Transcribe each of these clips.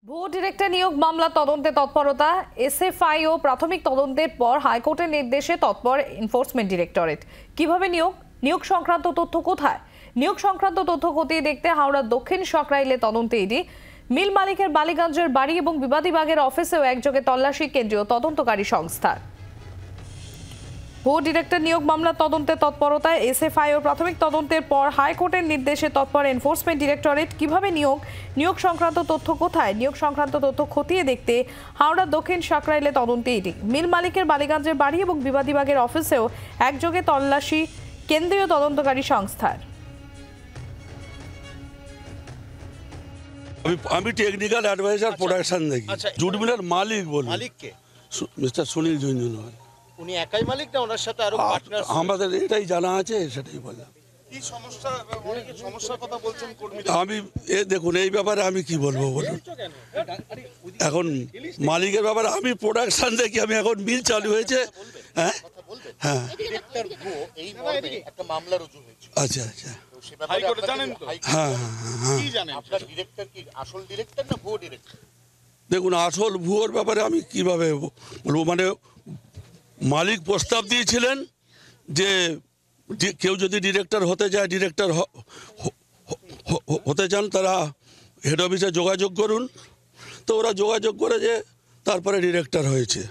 ভুয়ো ডিরেক্টর নিয়োগ মামলা তদন্তে তৎপরতা। এসএফআইও প্রাথমিক তদন্তের পর হাইকোর্টের নির্দেশে তৎপর এনফোর্সমেন্ট ডিরেক্টরেট। কিভাবে নিয়োগ সংক্রান্ত তথ্য কোথায়? নিয়োগ সংক্রান্ত তথ্য খতিয়ে দেখতে হাওড়ার দক্ষিণ সকরাইলে তদন্তে ইডি। মিল মালিকের বালিগঞ্জের বাড়ি এবং বিবাদী বাগের অফিসেও একযোগে তল্লাশি কেন্দ্রীয় তদন্তকারী সংস্থার। ভুয়ো ডিরেক্টর নিয়োগ মামলা তদন্তে তৎপরতায় এসএফআইও প্রাথমিক তদন্তের পর হাইকোর্টের নির্দেশে তৎপর এনফোর্সমেন্ট ডিরেক্টরেট। কিভাবে নিয়োগ সংক্রান্ত তথ্য কোথায়? নিয়োগ সংক্রান্ত তথ্য খতিয়ে দেখতে হাওড়া দক্ষিণ সকরাইলে তদন্তে ইডি। মিল মালিকের বালিগঞ্জের বাড়ি এবং বিবাদী বাগের অফিসেও একযোগে তল্লাশি কেন্দ্রীয় তদন্তকারী সংস্থার। আমি টেকনিক্যাল অ্যাডভাইজার প্রোডাকশন দেখি। জুট মিলের মালিক বলুন। মালিক কে? মিস্টার সুনীল ঝুনঝুনওয়াল। উনি একাই মালিক না ওনার সাথে আরো পার্টনার? আমাদের এটাই জানা আছে, সেটাই বললাম। কি সমস্যা, অনেক সমস্যার কথা বলছেন কর্মীরা। আমি দেখুন এই ব্যাপারে আমি কি বলবো বলুন। এখন মালিকের ব্যাপারে আমি প্রোডাকশন দেখি। আমি এখন মিল চালু হয়েছে। হ্যাঁ হ্যাঁ ডিরেক্টর ভুয়ো এই মর্মে একটা মামলা রুজু হয়েছে। আচ্ছা আচ্ছা হাইকোর্টে জানেন তো? হ্যাঁ হ্যাঁ কি জানেন আপনার ডিরেক্টর কি আসল ডিরেক্টর না ভুয়ো ডিরেক্টর? দেখুন আসল ভুয়োর ব্যাপারে আমি কিভাবে বলবো। মানে মালিক প্রস্তাব দিয়েছিলেন যে কেউ যদি ডিরেক্টর হতে চায়, ডিরেক্টর হতে চান, তারা হেড অফিসে যোগাযোগ করুন। তো ওরা যোগাযোগ করে যে তারপরে ডিরেক্টর হয়েছে।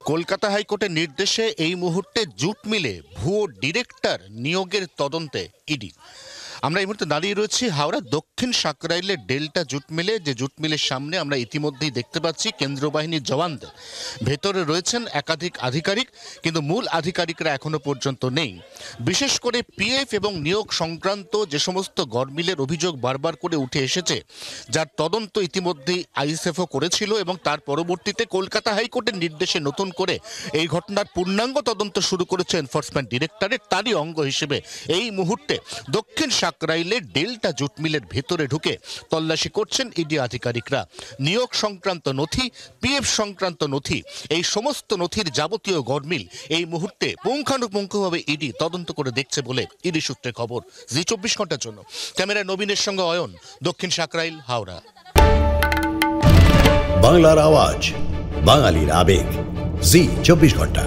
কলকাতা হাইকোর্টের নির্দেশে এই মুহূর্তে জুট মিলে ভুয়ো ডিরেক্টর নিয়োগের তদন্তে ইডি। আমরা এই মুহূর্তে দাঁড়িয়ে রয়েছি হাওড়া দক্ষিণ সাকরাইলের ডেল্টা জুট মিলে, যে জুট মিলের সামনে আমরা ইতিমধ্যেই দেখতে পাচ্ছি কেন্দ্রীয় বাহিনীর জওয়ানদের। ভেতরে রয়েছেন একাধিক আধিকারিক, কিন্তু মূল আধিকারিকরা এখনো পর্যন্ত নেই। বিশেষ করে পিএফ এবং নিয়োগ সংক্রান্ত যে সমস্ত গড়মিলের অভিযোগ বারবার করে উঠে এসেছে, যার তদন্ত ইতিমধ্যেই আইএসএফও করেছিল এবং তার পরবর্তীতে কলকাতা হাইকোর্টের নির্দেশে নতুন করে এই ঘটনার পূর্ণাঙ্গ তদন্ত শুরু করেছে এনফোর্সমেন্ট ডিরেক্টরেট। তারই অঙ্গ হিসেবে এই মুহূর্তে দক্ষিণ সাকরাইলে ডেল্টা জুট মিলের ভেতরে ঢুকে তল্লাশি করছেন ইডি আধিকারিকরা। নিয়োগ সংক্রান্ত নথি, পিএফ সংক্রান্ত নথি, এই সমস্ত নথির যাবতীয় গড়মিল এই মুহূর্তে পুঙ্খানুপুঙ্খভাবে ইডি তদন্ত করে দেখছে বলে ইডি সূত্রে খবর। জি24 ঘন্টার জন্য ক্যামেরায় নবীনের সঙ্গে অয়ন, দক্ষিণ সাকরাইল, হাওড়া। বাংলার আওয়াজ, বাঙালির আবেগ, জি24 ঘন্টা।